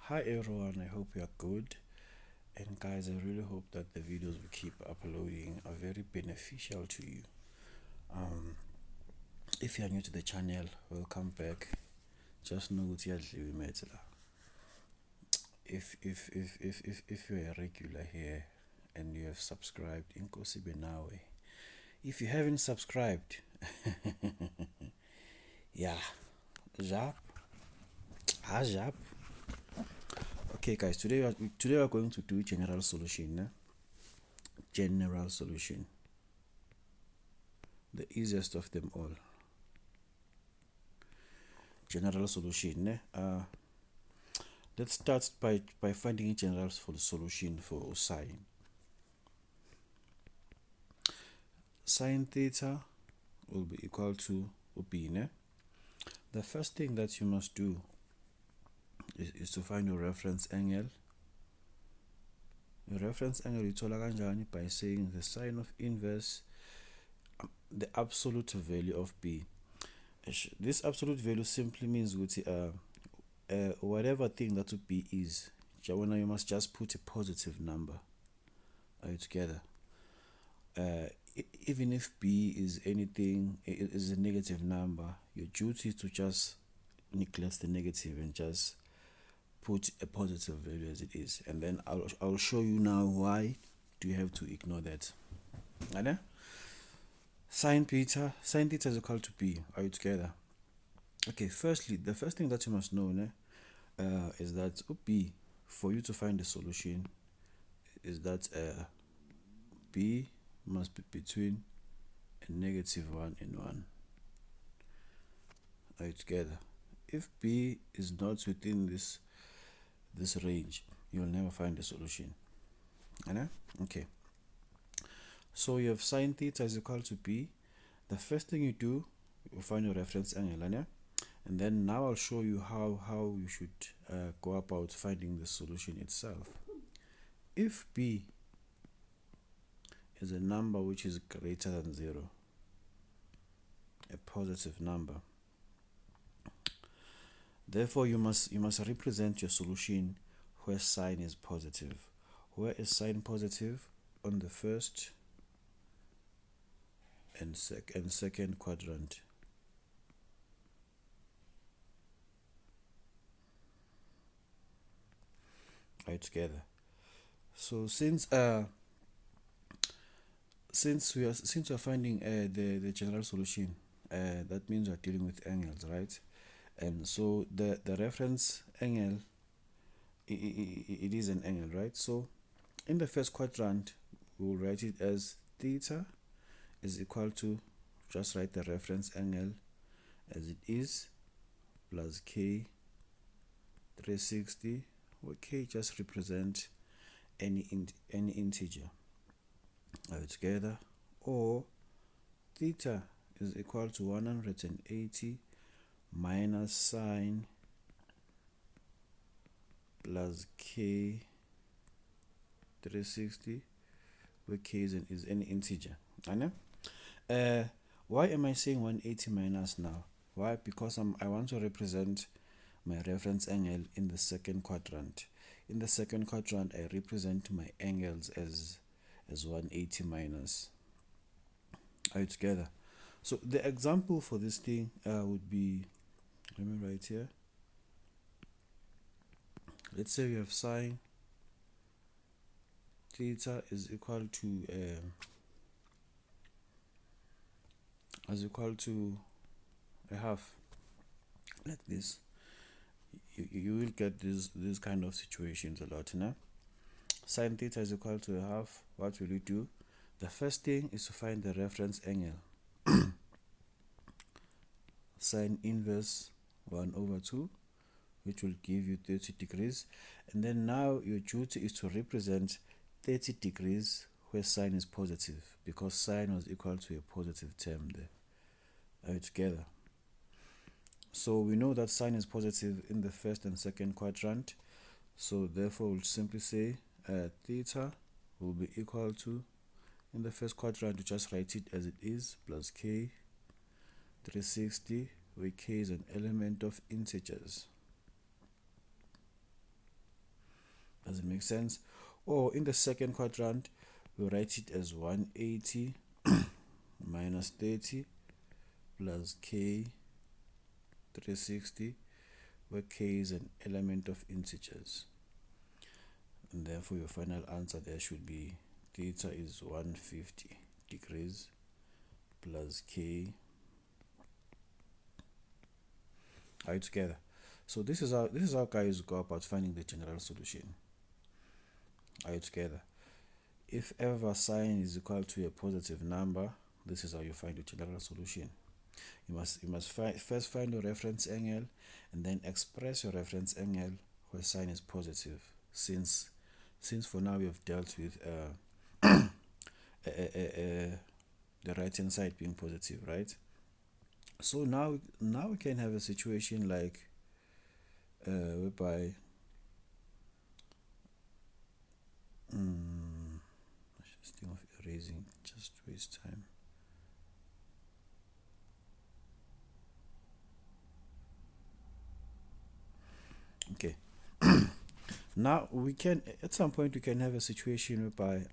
Hi everyone, I hope you are good. And guys, I really hope that the videos we keep uploading are very beneficial to you. Um, if you are new to the channel, welcome back. Just know what you're doing, if you're a regular here and you have subscribed, inkosi benawe. If you haven't subscribed, yeah, zap, zap. Okay, guys, today we are going to do general solution. General solution, the easiest of them all. General solution. Let's start by finding a general solution for sine. Sine theta will be equal to b. The first thing that you must do is to find your reference angle. Your reference angle ithola kanjani by saying the sine of inverse the absolute value of b. This absolute value simply means whatever thing that b is, you must just put a positive number. Are you together? Even if b is anything, is a negative number, your duty is to just neglect the negative and just put a positive value as it is, and then I'll show you now why do you have to ignore that. Right? Sine theta is equal to b. Are you together? Okay, firstly, the first thing that you must know is that b, for you to find the solution, is that b must be between a -1 and 1. Are you together? If b is not within this range, you'll never find the solution. Okay, so you have sine theta is equal to b. The first thing you do, you find your reference angle, and then now I'll show you how you should go about finding the solution itself. If b is a number which is greater than 0, a positive number, therefore you must represent your solution where sine is positive. Where is sine positive? On the first and second quadrant. Right, together. So since we are finding the general solution, that means we are dealing with angles, right? And so the reference angle, it is an angle, right? So in the first quadrant, we'll write it as theta is equal to, just write the reference angle as it is, plus k 360, where k just represent any integer. Are we together? Or theta is equal to 180 minus sine plus k 360, where k is any integer. Why am I saying 180 minus now? Why? Because I want to represent my reference angle in the second quadrant. In the second quadrant, I represent my angles as 180 minus. Are you together? So the example for this thing would be, let me write here. Let's say we have sine theta is equal to a half, like this. You will get these kind of situations a lot. Sine theta is equal to a half. What will you do? The first thing is to find the reference angle. Sine inverse 1/2, which will give you 30 degrees. And then now your duty is to represent 30 degrees where sine is positive, because sine was equal to a positive term there. Are you together? So we know that sine is positive in the first and second quadrant. So therefore we'll simply say theta will be equal to, in the first quadrant, you just write it as it is, plus k 360, where k is an element of integers. Does it make sense? Or in the second quadrant, we write it as 180 minus 30 plus k 360, where k is an element of integers. And therefore your final answer there should be theta is 150 degrees plus k. Are you together? So this is how guys go about finding the general solution. Are you together? If ever sine is equal to a positive number, this is how you find the general solution. You must first find your reference angle and then express your reference angle where sine is positive. Since for now we have dealt with the right hand side being positive, right? So now we can have a situation like whereby I should think of erasing, just waste time. Okay. Now we can, at some point we can have a situation whereby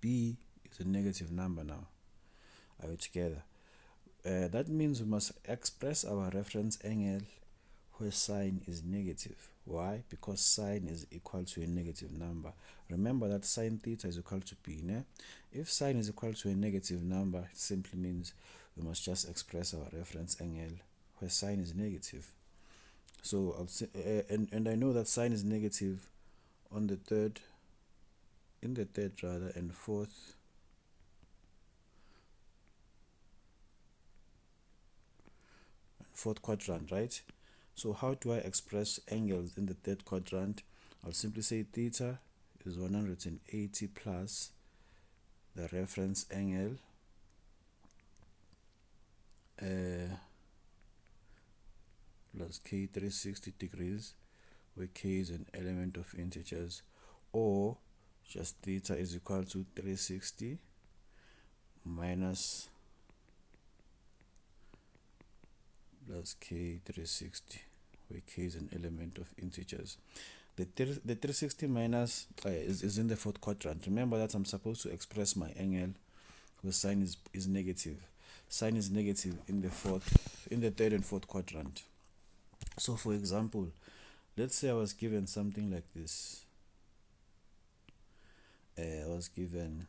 b is a negative number. Now are we together? That means we must express our reference angle where sine is negative. Why? Because sine is equal to a negative number. Remember that sine theta is equal to b. Ne? If sine is equal to a negative number, it simply means we must just express our reference angle where sine is negative. So I'll say, and I know that sine is negative on the third, in the third rather, and fourth quadrant, right? So how do I express angles in the third quadrant? I'll simply say theta is 180 plus the reference angle plus k 360 degrees, where k is an element of integers, or just theta is equal to 360 minus plus k 360, where k is an element of integers. The 360 minus is in the fourth quadrant. Remember that I'm supposed to express my angle where sine is negative. Sine is negative in the third and fourth quadrant. So for example, let's say I was given something like this. I was given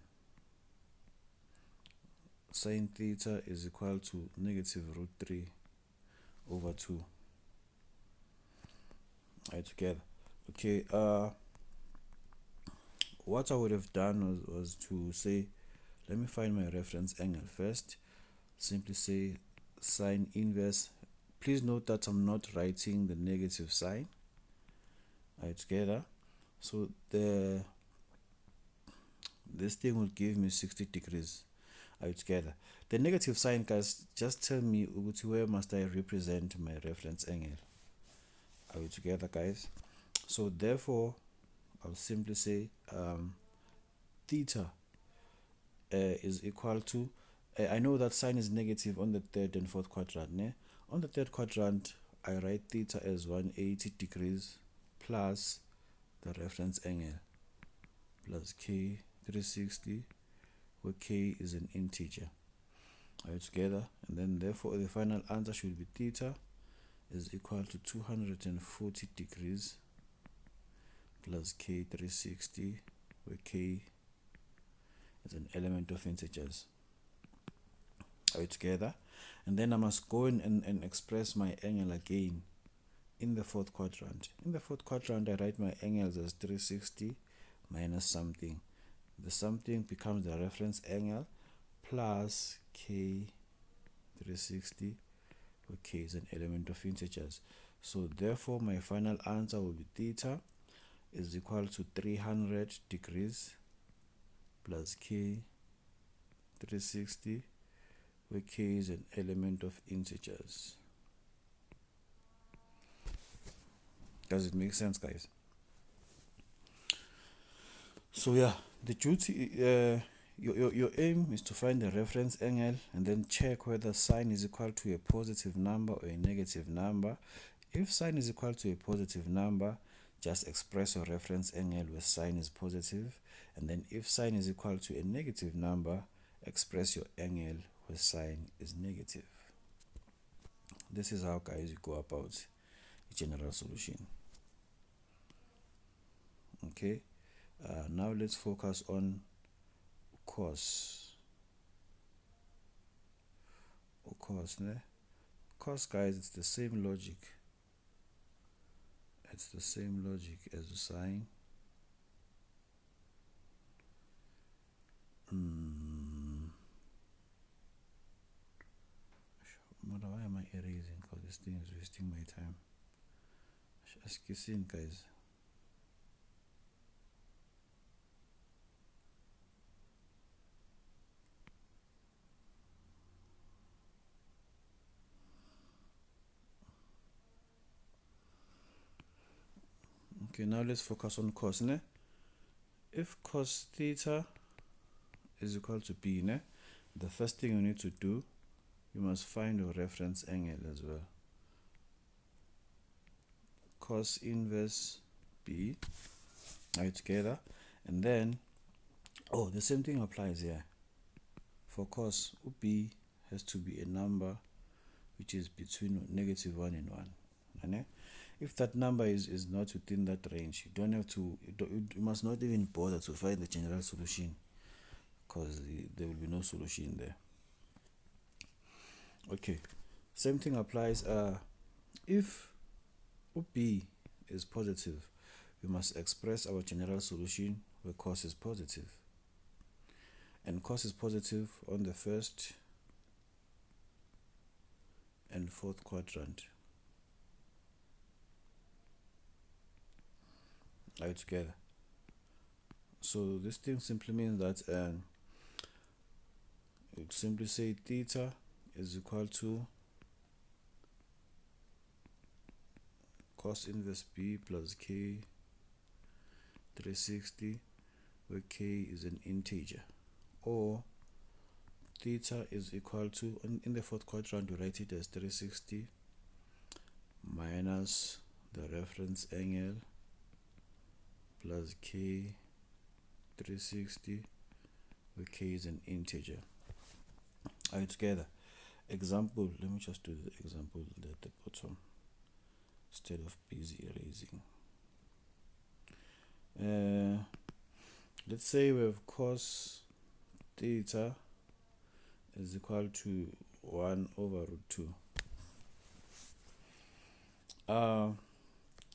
sine theta is equal to negative root 3 over 2. Right, together. Okay, what I would have done was to say, let me find my reference angle first. Simply say sine inverse. Please note that I'm not writing the negative sign. Right, together. So this thing will give me 60 degrees. Right, together. The negative sign, guys, just tell me where must I represent my reference angle. Are we together, guys? So therefore I'll simply say theta is equal to I know that sine is negative on the third and fourth quadrant. Ne? On the third quadrant, I write theta as 180 degrees plus the reference angle plus k 360, where k is an integer. Are you together? And then therefore the final answer should be theta is equal to 240 degrees plus k 360, where k is an element of integers. Are you together? And then I must go in and express my angle again in the fourth quadrant. In the fourth quadrant, I write my angles as 360 minus something. The something becomes the reference angle plus k 360, where k is an element of integers. So therefore my final answer will be theta is equal to 300 degrees plus k 360, where k is an element of integers. Does it make sense, guys? So yeah, the duty your aim is to find the reference angle and then check whether sine is equal to a positive number or a negative number. If sine is equal to a positive number, just express your reference angle where sine is positive, and then if sine is equal to a negative number, express your angle where sine is negative. This is how, guys, you go about a general solution. Okay, now let's focus on cos. Cos, guys, it's the same logic. It's the same logic as the sine. Why am I erasing? Because this thing is wasting my time. Ask you seen, guys. Okay, now let's focus on cos. If cos theta is equal to b, the first thing you need to do, you must find your reference angle as well. Cos inverse b, right, together, and then the same thing applies here. For cos, b has to be a number which is between -1 and 1. And if that number is not within that range, you don't have to, you must not even bother to find the general solution, because there will be no solution there. Okay, same thing applies. If b is positive, we must express our general solution where cos is positive, and cos is positive on the first and fourth quadrant. Right, together. So this thing simply means that you'd simply say theta is equal to cos inverse b plus k 360, where k is an integer, or theta is equal to, in the fourth quadrant we write it as 360 minus the reference angle plus k 360, where k is an integer. Are you together? Example, let me just do the example at the bottom instead of busy erasing. Let's say we have cos theta is equal to 1 over root 2.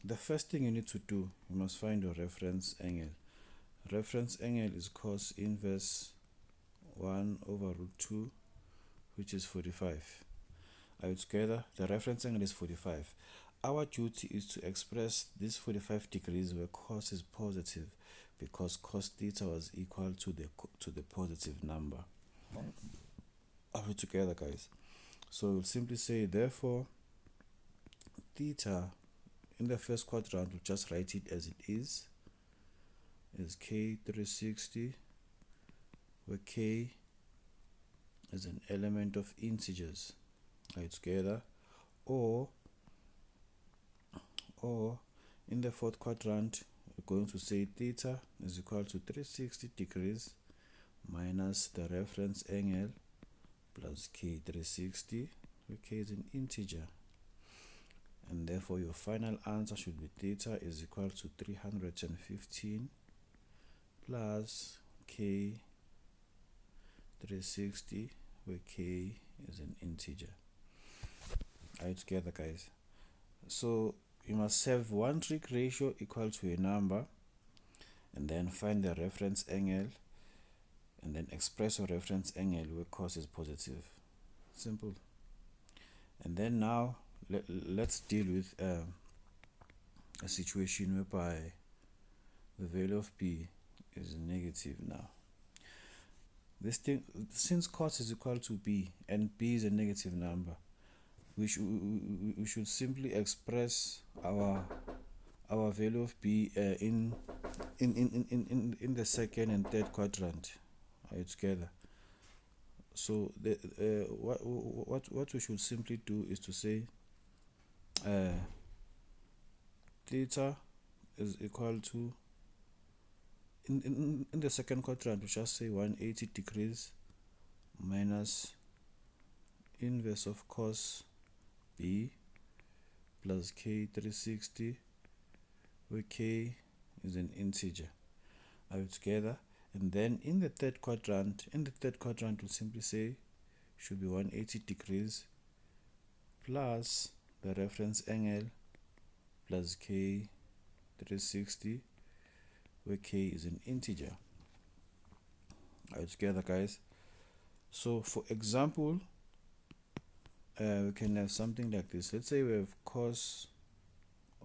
The first thing you need to do, you must find your reference angle. Reference angle is cos inverse 1 over root 2, which is 45. Are you together? The reference angle is 45. Our duty is to express this 45 degrees where cos is positive, because cos theta was equal to the positive number. Are we together, guys? So we'll simply say, therefore, theta in the first quadrant, we'll just write it as it is k 360, where k is an element of integers. Right, together. Or in the fourth quadrant, we're going to say theta is equal to 360 degrees minus the reference angle plus k 360, where k is an integer, and therefore your final answer should be theta is equal to 315 plus k 360, where k is an integer. Are you together, guys? So you must have one trig ratio equal to a number, and then find the reference angle, and then express your reference angle where cos is positive. Simple. And then now let's deal with a situation whereby the value of b is negative. Now this thing, since cos is equal to b and b is a negative number, we should simply express our value of b in the second and third quadrant. Are you together? So what we should simply do is to say theta is equal to, in the second quadrant, we just say 180 degrees minus inverse of cos B plus k 360, where k is an integer. Are we together? And then in the third quadrant, we'll simply say should be 180 degrees plus the reference angle plus k 360, where k is an integer. Are we together, guys? So for example, we can have something like this. Let's say we have cos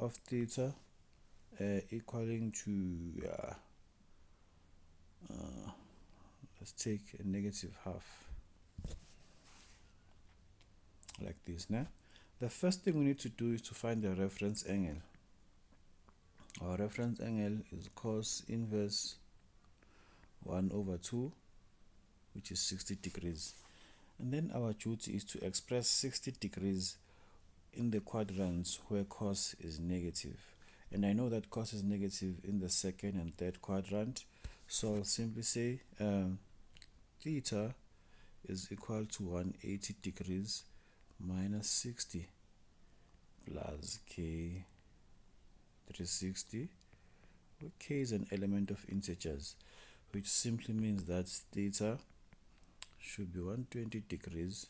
of theta equaling to let's take a negative half, like this. Now the first thing we need to do is to find the reference angle. Our reference angle is cos inverse 1/2, which is 60 degrees. And then our duty is to express 60 degrees in the quadrants where cos is negative. And I know that cos is negative in the second and third quadrant. So I'll simply say theta is equal to 180 degrees minus 60 plus k 360, where k is an element of integers, which simply means that theta should be 120 degrees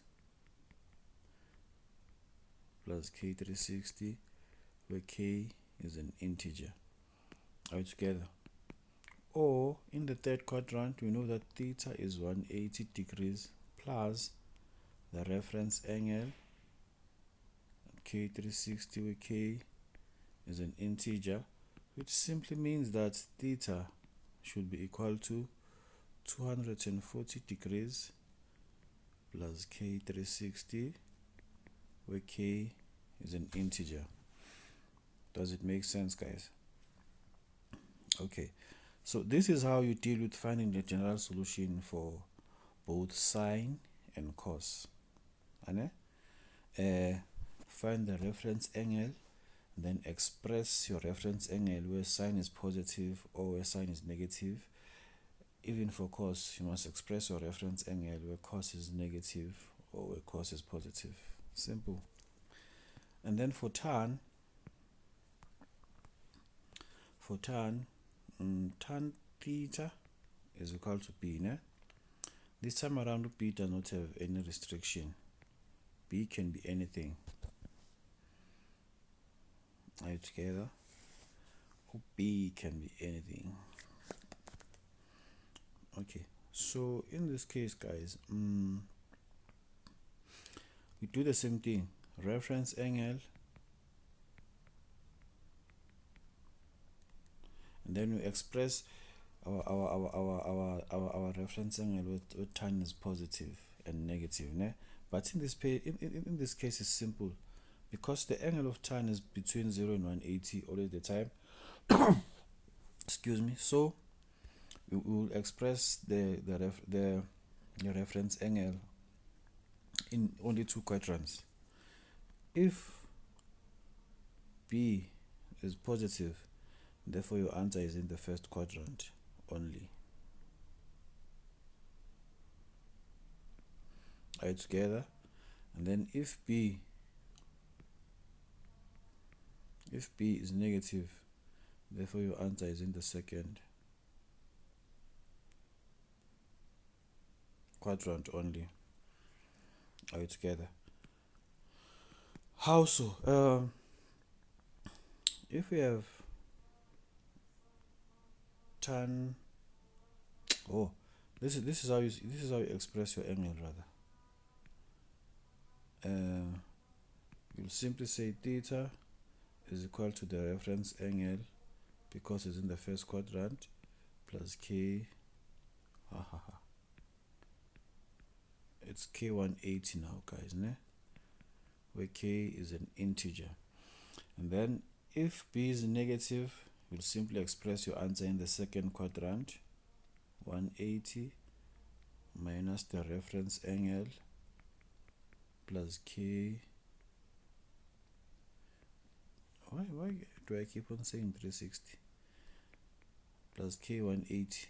plus k 360, where k is an integer. Are we together? Or in the third quadrant, we know that theta is 180 degrees plus the reference angle k 360, where k is an integer, which simply means that theta should be equal to 240 degrees plus k 360, where k is an integer. Does it make sense, guys? Okay, so this is how you deal with finding the general solution for both sine and cos. Find the reference angle, then express your reference angle where sine is positive or where sine is negative. Even for cos, you must express your reference angle where cos is negative or where cos is positive. Simple. And then for tan tan theta is equal to b. This time around, b does not have any restriction. B can be anything. Are you together? B can be anything. Okay, so in this case, guys, we do the same thing. Reference angle, and then we express our reference angle with tan is positive and negative. But in this case, it's simple, because the angle of tan is between 0 and 180 all the time. Excuse me. So we will express the reference angle in only two quadrants. If b is positive, therefore your answer is in the first quadrant only. Are you together? And then if b is negative, therefore your answer is in the second quadrant only. Are you together? How so? If we have tan, this is how you express your angle, rather. You'll simply say theta is equal to the reference angle, because it's in the first quadrant, plus k. It's k 180 now, guys, where k is an integer. And then if b is negative, you'll simply express your answer in the second quadrant, 180 minus the reference angle plus k. Why do I keep on saying 360 plus k 180,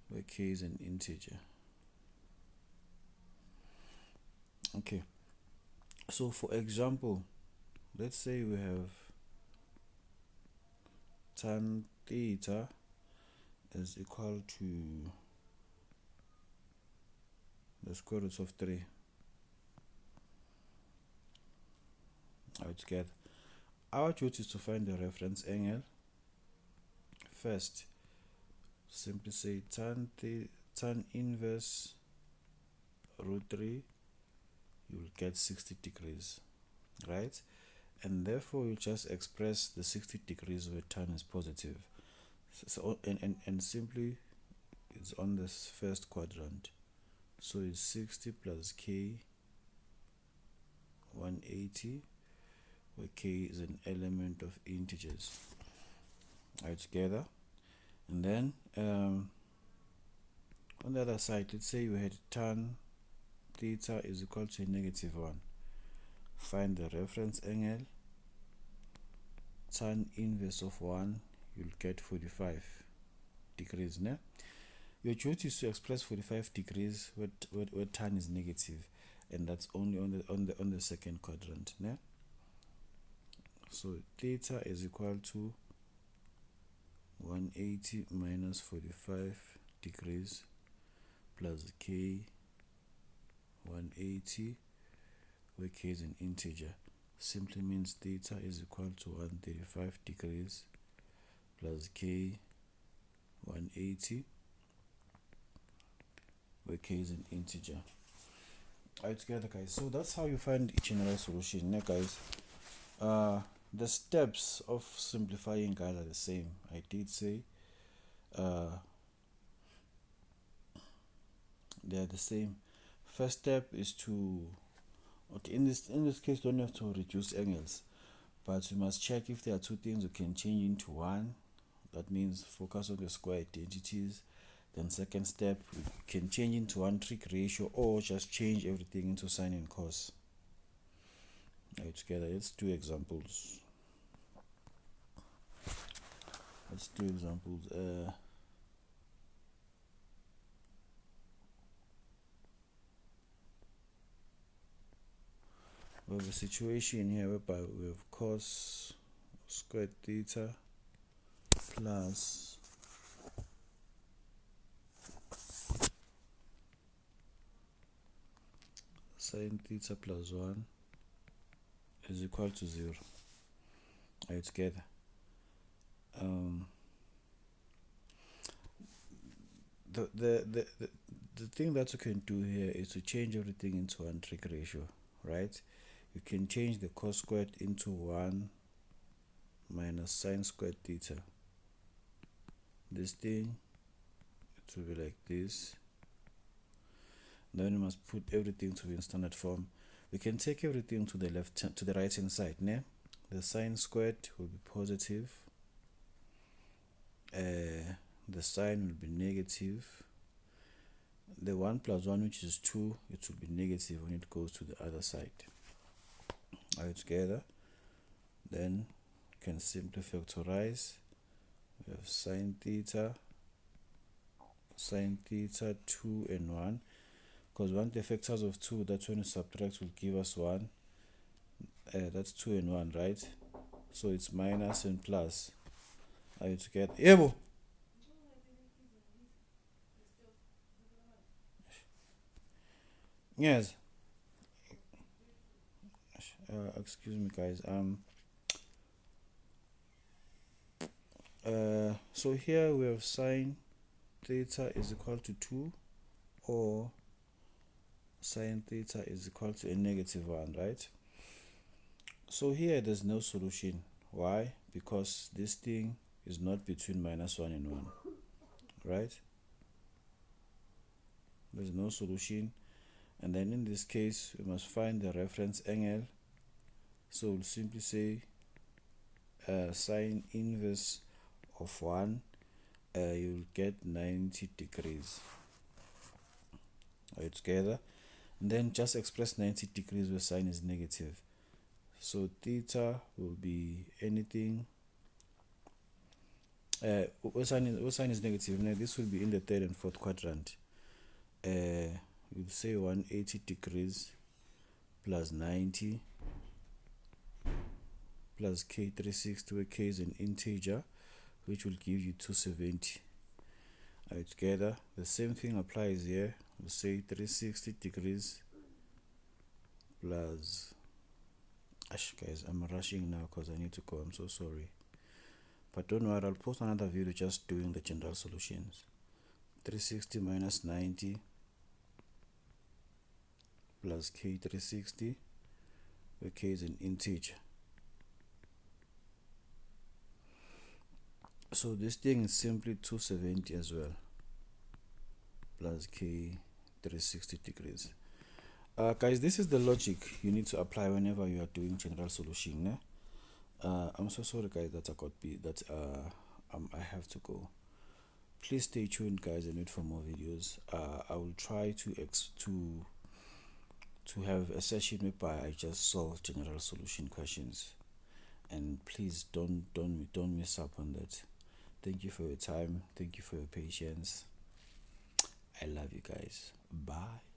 where k is an integer. Okay, so for example, let's say we have tan theta is equal to the square root of 3. Alright, our duty is to find the reference angle. First, simply say tan inverse root 3, you will get 60 degrees, right? And therefore you just express the 60 degrees where tan is positive. So and simply it's on this first quadrant. So it's 60 plus k 180, where k is an element of integers. Alright, together. And then on the other side, let's say you had tan theta is equal to -1. Find the reference angle. Tan inverse of 1, you'll get 45 degrees. Né? Your duty is to express 45 degrees where tan is negative, and that's only on the second quadrant. Né? So theta is equal to 180 minus 45 degrees plus k 180, where k is an integer. Simply means theta is equal to 135 degrees plus k 180, where k is an integer. Alright, together, guys. So that's how you find a general solution. Now, guys, the steps of simplifying, guys, are the same. I did say they are the same. First step is to, okay, in this case, don't have to reduce angles, but we must check if there are two things we can change into one. That means focus on the square identities. Then second step, we can change into one trig ratio, or just change everything into sine and cos. Alright, together, let's do examples. We have a situation here whereby we have cos squared theta plus sine theta plus 1 is equal to 0. Alright, together. The thing that you can do here is to change everything into one trig ratio, right? You can change the cos squared into 1 minus sine squared theta. This thing, it will be like this. Then you must put everything to in standard form. We can take everything to the right hand side. Né? The sine squared will be positive. The sine will be negative. The 1 plus 1, which is 2, it will be negative when it goes to the other side. Alright, together. Then you can simply factorize. We have sine theta 2 and 1. Because 1 the factors of 2, that's when you subtract, will give us 1. That's 2 and 1, right? So it's minus and plus. Are you together? Ebo! Yes. Excuse me, guys. So here we have sine theta is equal to 2, or sine theta is equal to a -1, right? So here there's no solution. Why? Because this thing is not between -1 and 1, right? There's no solution. And then in this case, we must find the reference angle. So we'll simply say sine inverse of 1, you'll get 90 degrees. Alright, together. And then just express 90 degrees where sine is negative. So theta will be anything. What sign is negative? Now this will be in the third and fourth quadrant. We'll say 180 degrees plus 90 plus k360, where k is an integer, which will give you 270. Together, the same thing applies here. We'll say 360 degrees plus. Guys, I'm rushing now because I need to go. I'm so sorry. But don't worry, I'll post another video just doing the general solutions. 360 minus 90 plus k360, where k is an integer. So this thing is simply 270 as well, plus k 360 degrees. Guys, this is the logic you need to apply whenever you are doing general solution. I'm so sorry guys that I have to go. Please stay tuned guys and wait for more videos. I will try to have a session whereby I just solve general solution questions, and please don't miss up on that. Thank you for your time. Thank you for your patience. I love you guys. Bye.